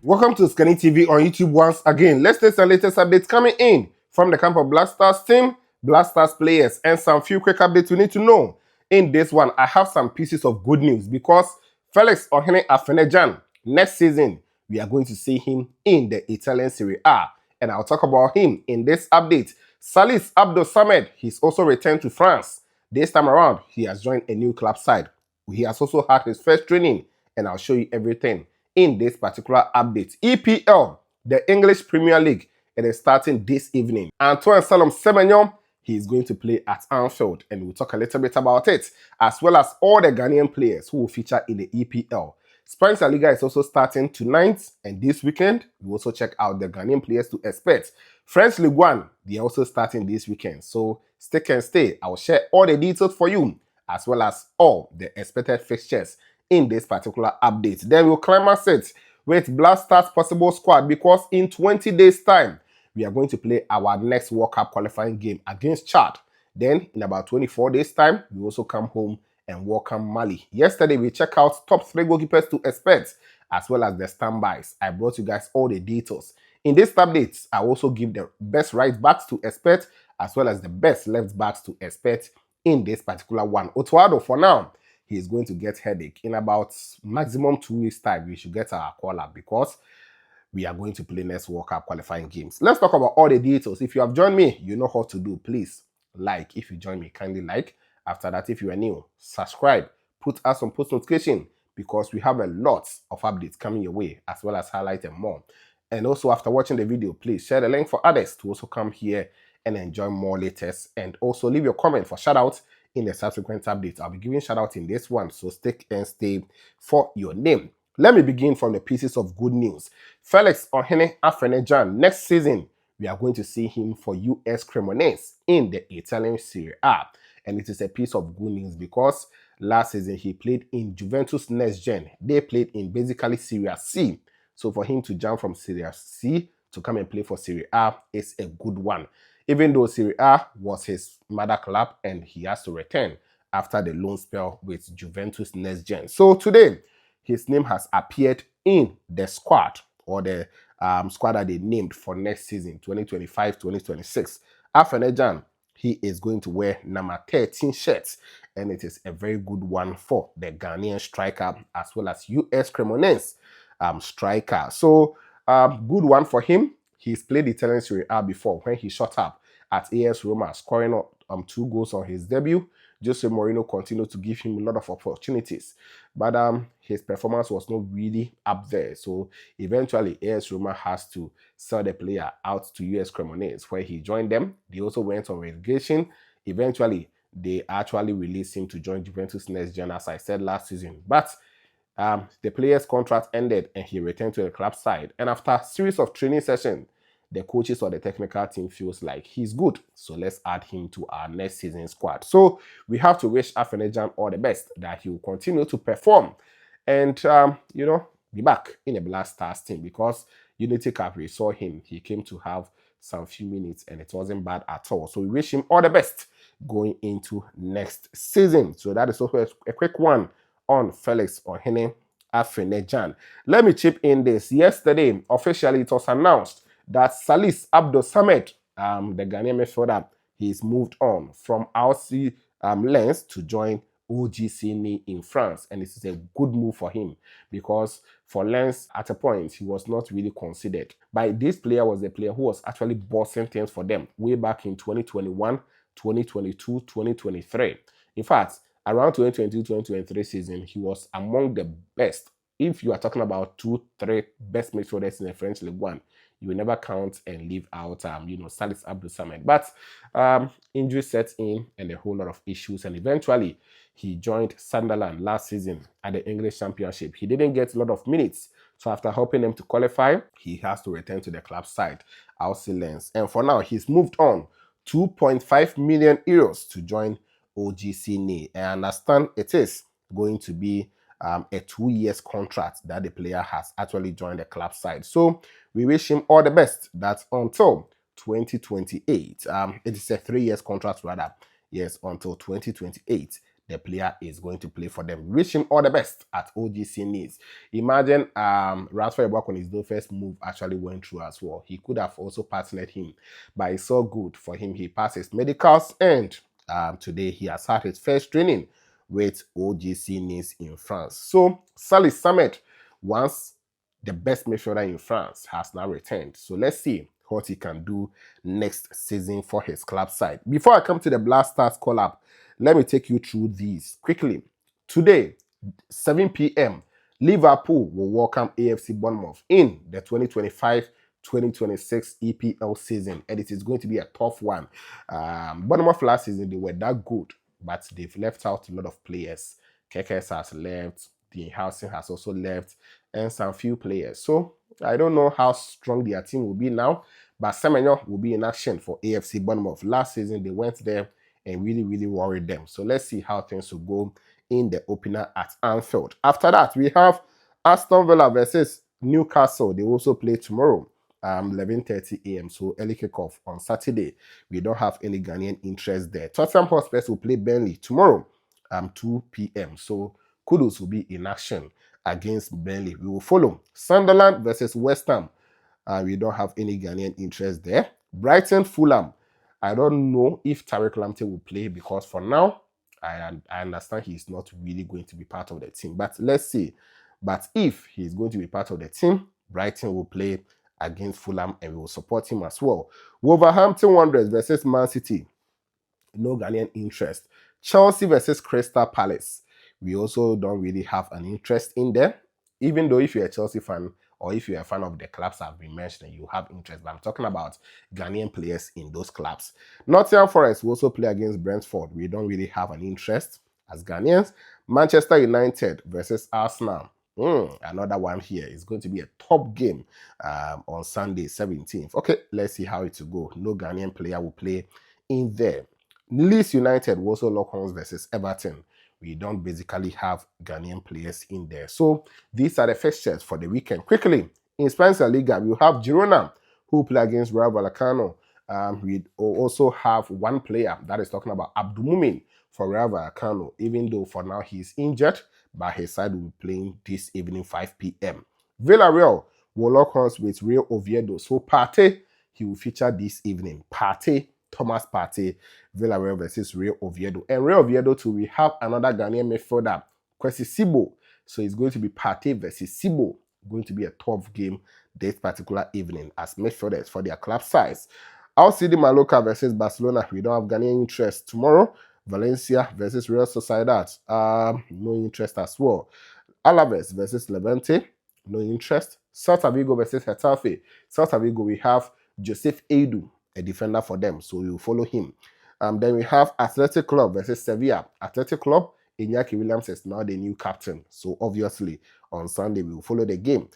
Welcome to Scanning TV on YouTube once again. Let's take some latest updates coming in from the camp of Black Stars team, Black Stars players, and some few quick updates you need to know. In this one, I have some pieces of good news because Felix Afena-Gyan, next season, we are going to see him in the Italian Serie A. And I'll talk about him in this update. Salis Abdul Samed, he's also returned to France. This time around, he has joined a new club side. He has also had his first training, and I'll show you everything in this particular update. EPL, the English Premier League, it is starting this evening. Antoine Semenyo, he is going to play at Anfield, and we'll talk a little bit about it, as well as all the Ghanaian players who will feature in the EPL. Spanish La Liga is also starting tonight, and this weekend, we also check out the Ghanaian players to expect. French Ligue 1, they are also starting this weekend, so stick and stay. I will share all the details for you, as well as all the expected fixtures in this particular update. Then we'll climax it with Black Stars possible squad because in 20 days time, we are going to play our next World Cup qualifying game against Chad. Then in about 24 days time, we also come home and welcome Mali. Yesterday, we checked out top 3 goalkeepers to expect as well as the standbys. I brought you guys all the details. In this update, I also give the best right backs to expect as well as the best left backs to expect in this particular one. Otuado, for now, he is going to get headache. In about maximum 2 weeks time, we should get our call up because we are going to play next World Cup qualifying games. Let's talk about all the details. If you have joined me, you know how to do. Please like. If you join me, kindly like. After that, if you are new, subscribe. Put us on post notification because we have a lot of updates coming your way as well as highlight and more. And also after watching the video, please share the link for others to also come here and enjoy more latest. And also leave your comment for shoutouts in the subsequent updates. I'll be giving shoutouts in this one, so stick and stay for your name. Let me begin from the pieces of good news. Felix Afena-Gyan, next season, we are going to see him for US Cremonese in the Italian Serie A. And it is a piece of good news because last season he played in Juventus Next Gen. They played in basically Serie C. So for him to jump from Serie C to come and play for Serie A is a good one. Even though Serie A was his mother club and he has to return after the loan spell with Juventus Next Gen. So today, his name has appeared in the squad or the squad that they named for next season, 2025-2026. Afena-Gyan, he is going to wear number 13 shirts, and it is a very good one for the Ghanaian striker as well as US Cremonese striker. So good one for him. He's played Italian Serie A before when he shot up at AS Roma, scoring 2 goals on his debut. Jose Mourinho continued to give him a lot of opportunities, but his performance was not really up there. So eventually, AS Roma has to sell the player out to US Cremonese, where he joined them. They also went on relegation. Eventually, they actually released him to join Juventus Next Gen, as I said last season. But the player's contract ended and he returned to the club side. And after a series of training sessions, the coaches or the technical team feels like he's good. So let's add him to our next season squad. So we have to wish Afena-Gyan all the best, that he will continue to perform and, be back in a Black Stars team, because Unity Cup, we saw him. He came to have some few minutes and it wasn't bad at all. So we wish him all the best going into next season. So that is also a quick one on Felix Afena-Gyan. Let me chip in this. Yesterday, officially, it was announced that Salis Abdul Samed, the Ghanaian midfielder, he's moved on from RC Lens to join OGC in France, and this is a good move for him because for Lens at a point he was not really considered. But this player was the player who was actually bossing things for them way back in 2021, 2022, 2023. In fact, around 2022-2023 season, he was among the best. If you are talking about 2-3 best midfielders in the French League 1, you will never count and leave out, Salis Abdul Samed. But injury set in and a whole lot of issues. And eventually, he joined Sunderland last season at the English Championship. He didn't get a lot of minutes. So after helping them to qualify, he has to return to the club side, RC Lens. And for now, he's moved on 2.5 million euros to join OGC. I understand it is going to be a 2 years contract that the player has actually joined the club side. So we wish him all the best. That's until 2028. It is a 3 years contract rather. Yes, until 2028. the player is going to play for them. Wish him all the best at OGC Nice. Imagine Ransford on his first move actually went through as well. He could have also partnered him, but it's so good for him. He passed his medicals, and today he has had his first training with OGC Nice in France. So Salis Abdul Samed, once the best midfielder in France, has now returned. So let's see what he can do next season for his club side. Before I come to the Black Stars call-up, let me take you through these quickly. Today, 7 p.m., Liverpool will welcome AFC Bournemouth in the 2025-2026 EPL season, and it is going to be a tough one. Bournemouth last season, they were that good, but they've left out a lot of players. Kekes has left, Dean Howson has also left, and some few players. So I don't know how strong their team will be now, but Semenyo will be in action for AFC Bournemouth. Last season, they went there and really worried them. So let's see how things will go in the opener at Anfield. After that, we have Aston Villa versus Newcastle. They also play tomorrow, 11:30 a.m. So early kickoff on Saturday. We don't have any Ghanaian interest there. Tottenham Hotspur will play Burnley tomorrow, 2 p.m. So Kudus will be in action against Burnley. We will follow Sunderland versus West Ham. We don't have any Ghanaian interest there. Brighton, Fulham. I don't know if Tariq Lamptey will play, because for now, I understand he's not really going to be part of the team. But let's see. But if he's going to be part of the team, Brighton will play against Fulham and we will support him as well. Wolverhampton Wanderers versus Man City. No Ghanaian interest. Chelsea versus Crystal Palace. We also don't really have an interest in there. Even though if you're a Chelsea fan, or if you're a fan of the clubs I've been mentioning, you have interest. But I'm talking about Ghanaian players in those clubs. Nottingham Forest will also play against Brentford. We don't really have an interest as Ghanaians. Manchester United versus Arsenal. Another one here. It's going to be a top game on Sunday, 17th. Okay, let's see how it will go. No Ghanaian player will play in there. Leeds United will also lock horns versus Everton. We don't basically have Ghanaian players in there. So these are the fixtures for the weekend. Quickly, in Spanish Liga, we have Girona, who play against Rayo Vallecano. We also have one player that is talking about Abdul Mumin for Rayo Vallecano, even though for now he's injured, but his side will be playing this evening, 5 p.m. Villarreal will lock horns with Real Oviedo. So Partey, he will feature this evening. Thomas Partey, Villarreal versus Real Oviedo. And Real Oviedo too, we have another Ghanaian midfielder, Kwesi Sibo. So it's going to be Partey versus Sibo. Going to be a tough game this particular evening as midfielders for their club size. LCD Mallorca versus Barcelona. We don't have Ghanaian interest tomorrow. Valencia versus Real Sociedad. No interest as well. Alaves versus Levante. No interest. Celta Vigo versus Getafe. Celta Vigo, we have Joseph Edu, a defender for them, so we will follow him. Then we have Athletic Club versus Sevilla. Athletic Club, Iñaki Williams is now the new captain, so obviously on Sunday we will follow the game.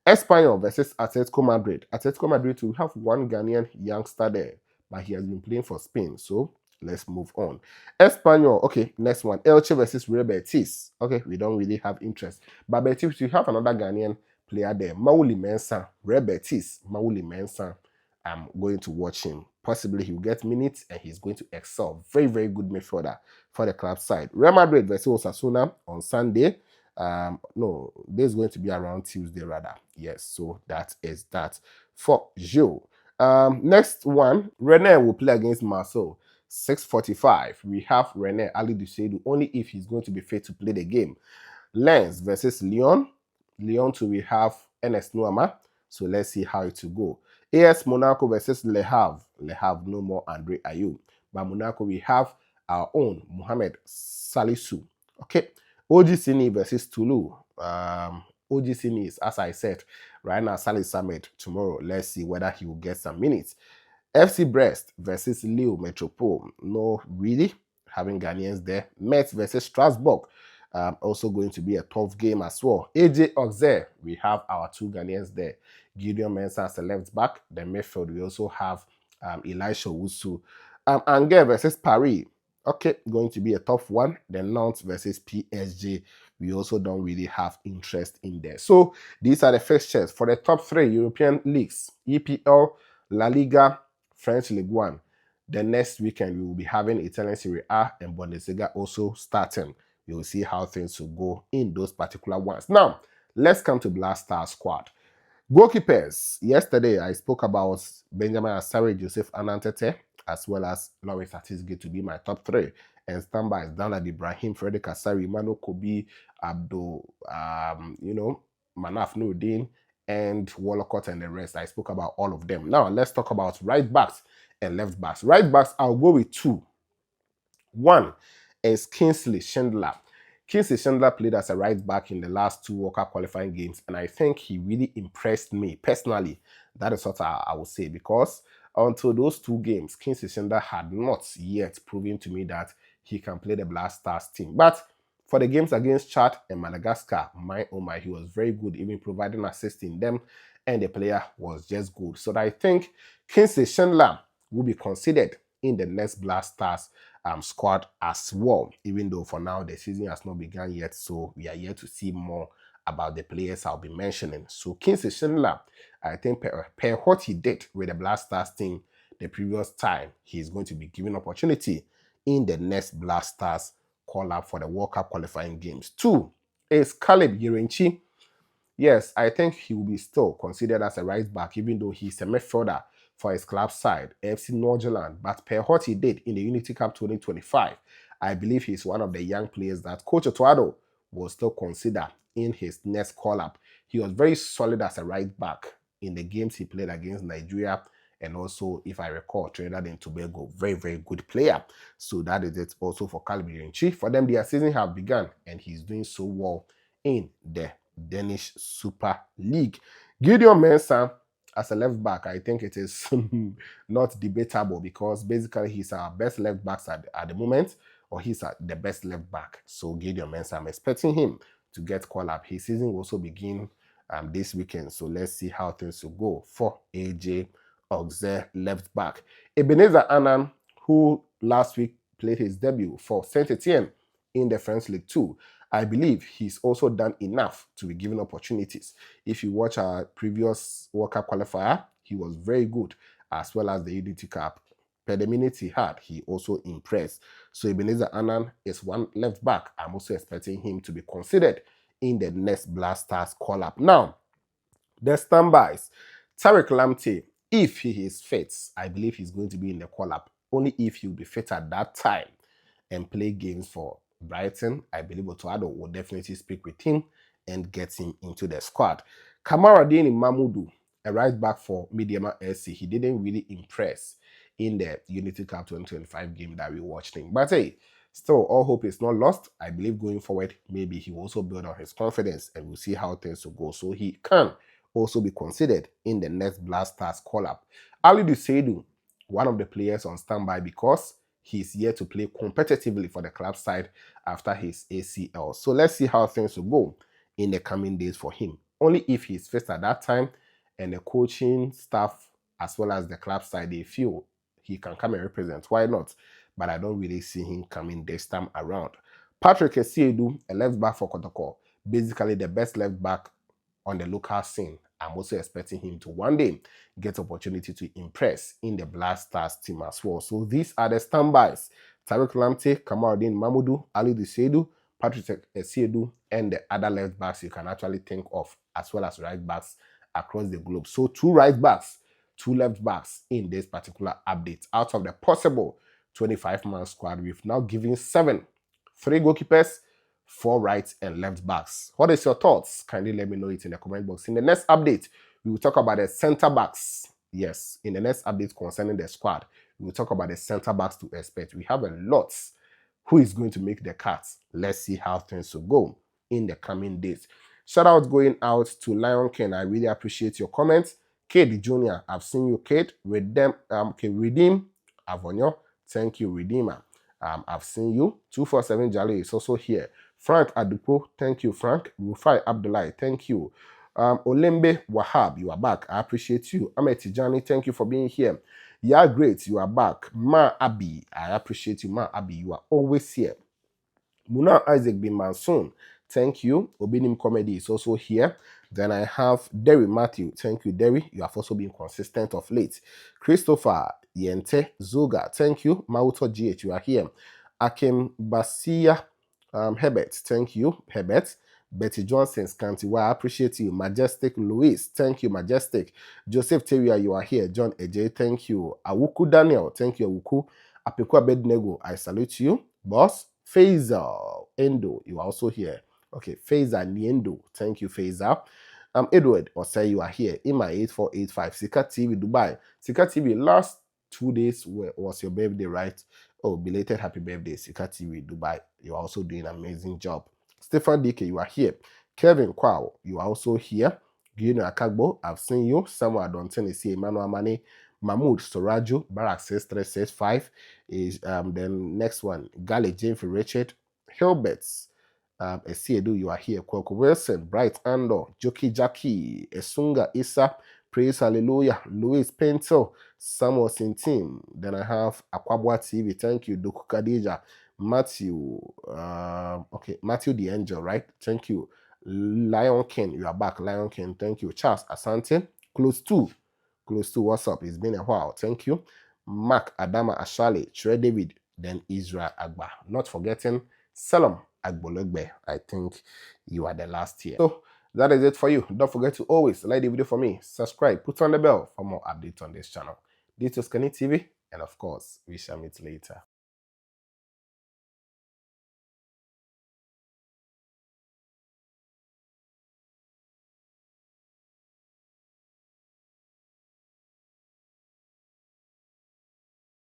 Espanyol versus Atletico Madrid. Atletico Madrid, we have one Ghanaian youngster there, but he has been playing for Spain, so let's move on. Espanyol, okay, next one. Elche versus Real Betis. Okay, we don't really have interest, but Betis, we have another Ghanaian player there, Mauli Mensah. Real Betis, Mauli Mensah. I'm going to watch him. Possibly he will get minutes and he's going to excel. Very good midfielder for the club side. Real Madrid versus Osasuna on Sunday. No, this is going to be around Tuesday rather. Yes, so that is that for you. Next one, Rennes will play against Marseille. 6:45. We have Rennes Ali Dusseidu only if he's going to be fit to play the game. Lens versus Lyon. Lyon too, we have NS Nuama. So let's see how it will go. AS Monaco versus Le Havre. Le Havre, no more Andre Ayew. But Monaco, we have our own Mohamed Salisu. Okay. OGC Nice versus Toulouse. OGC Nice, as I said, right now, Salis Abdul Samed tomorrow. Let's see whether he will get some minutes. FC Brest versus Lille Metropole. No, really, having Ghanaians there. Metz versus Strasbourg. Also going to be a tough game as well. AJ Auxerre, we have our two Ghanaians there. Gideon Mensah as a left back. The midfield, we also have Elisha Wusu. Angers versus Paris. Okay, going to be a tough one. Then Nantes versus PSG. We also don't really have interest in there. So these are the fixtures for the top three European leagues. EPL, La Liga, French Ligue 1. The next weekend, we will be having Italian Serie A and Bundesliga also starting. You will see how things will go in those particular ones. Now, let's come to Black Star squad. Goalkeepers. Yesterday, I spoke about Benjamin Asare, Joseph Anantete, as well as Lawrence Atisgate to be my top three. And standby is Danlad Ibrahim, Frederick Asari, Manu Kobi, Abdul, Manaf Nuruddin, and Wallacott and the rest. I spoke about all of them. Now, let's talk about right backs and left backs. Right backs, I'll go with two. One is Kingsley Schindler. Kingsley Schindler played as a right back in the last two World Cup qualifying games, and I think he really impressed me personally. That is what I would say, because until those two games, Kingsley Schindler had not yet proven to me that he can play the Black Stars team. But for the games against Chad and Madagascar, my oh my, he was very good, even providing assist in them, and the player was just good. So I think Kingsley Schindler will be considered in the next Black Stars squad as well, even though for now the season has not begun yet, so we are yet to see more about the players I'll be mentioning. So Kingsley Schindler, I think per what he did with the Black Stars team the previous time, he's going to be given opportunity in the next Black Stars call-up for the World Cup qualifying games. Two is Caleb Yerenchi. Yes, I think he will be still considered as a right back, even though he's a midfielder for his club side, AFC Norgeland. But per what he did in the Unity Cup 2025, I believe he's one of the young players that Coach Otuado will still consider in his next call-up. He was very solid as a right back in the games he played against Nigeria, and also, if I recall, Trinidad and Tobago. Very, very good player. So that is it also for Caleb Yerenchi. For them, their season have begun, and he's doing so well in the Danish Super League. Gideon Mensah as a left back, I think it is not debatable, because basically he's our best left back at the moment, or he's the best left back. So Gideon Mensah, I'm expecting him to get called up. His season will also begin this weekend, so let's see how things will go for AJ Oxlade left back. Ebenezer Annan, who last week played his debut for Saint Etienne in the French League 2, I believe he's also done enough to be given opportunities. If you watch our previous World Cup qualifier, he was very good, as well as the Unity Cup. Per the minutes he had, he also impressed. So Ebenezer Annan is one left back. I'm also expecting him to be considered in the next Black Stars call-up. Now, the standbys. Tariq Lamptey, if he is fit, I believe he's going to be in the call-up. Only if he'll be fit at that time and play games for Brighton, I believe Otuado will definitely speak with him and get him into the squad. Kamaradini Mamudu, a right back for Midiama SC, he didn't really impress in the Unity Cup 2025 game that we watched him. But hey, still, all hope is not lost. I believe going forward, maybe he will also build on his confidence, and we'll see how things will go. So he can also be considered in the next Black Stars call-up. Alidu Seidu, one of the players on standby, because he's yet to play competitively for the club side after his ACL. So let's see how things will go in the coming days for him. Only if he's fit at that time and the coaching staff as well as the club side, they feel he can come and represent, why not? But I don't really see him coming this time around. Patrick Esiedu, a left back for Kotoko, basically the best left back on the local scene. I'm also expecting him to one day get opportunity to impress in the Black Stars team as well. So these are the standbys. Tariq Lamptey, Kamaruddin Mamudu, Ali Dusedu, Patrick Esiedu, and the other left backs you can actually think of, as well as right backs across the globe. So 2 right backs, 2 left backs in this particular update. Out of the possible 25-man squad, we've now given 7. 3 goalkeepers, 4 right and left backs. What is your thoughts? Kindly let me know it in the comment box. In the next update, we will talk about the center backs. Yes, in the next update concerning the squad, we will talk about the center backs to expect. We have a lot. Who is going to make the cuts? Let's see how things will go in the coming days. Shout out going out to Lion Ken. I really appreciate your comments. Kate Jr., I've seen you, Kate. Redeem Avonio. Thank you, Redeemer. I've seen you. 247 Jali is also here. Frank Adupo, thank you, Frank. Rufai Abdullahi, thank you. Olembe Wahab, you are back. I appreciate you. Ahmed Tijani, thank you for being here. Yeah, great, you are back. Ma Abi, I appreciate you. Ma Abi, you are always here. Muna Isaac bin Mansoon, thank you. Obinim Comedy is also here. Then I have Derry Matthew. Thank you, Derry. You have also been consistent of late. Christopher, Yente Zoga, thank you. Mauto GH, you are here. Akim Basia Herbert, thank you. Herbert. Betty Johnson, Scanty, I appreciate you. Majestic Louis, thank you. Majestic. Joseph Terrier, you are here. John Ej, thank you. Awuku Daniel, thank you. Awuku. Apeku Abednego, I salute you. Boss. Faisal Endo, you are also here. Okay, Faisal Niendo, thank you, Faisal. Edward, or say you are here. Ima 8485, Sika TV Dubai. Sika TV, last 2 days was your birthday, right? Oh, belated happy birthday, Sika TV Dubai. You're also doing an amazing job. Stefan DK, you are here. Kevin Kwao, you are also here. Guino Akagbo, I've seen you. Samuel Adonten is here. Emmanuel Mane. Mahmoud Soraju, Barak 6365 is then next one. Gale James Richard. Hilberts. Esiedu, you are here. Kwoko Wilson, Bright Ando, Joki Jackie, Esunga Issa, Praise Hallelujah, Louis Pinto, Samuel Sintim. Then I have Akwabwa TV, thank you. Doku Khadija, Matthew, Matthew the Angel, right? Thank you. Lion King, you are back. Lion King, thank you. Charles Asante, close to, what's up? It's been a while, thank you. Mark Adama Ashale, Tre David, then Israel Agba. Not forgetting Salam Agbologbe. I think you are the last here. So that is it for you. Don't forget to always like the video for me, subscribe, put on the bell for more updates on this channel. This is Kenny TV, and of course, we shall meet later.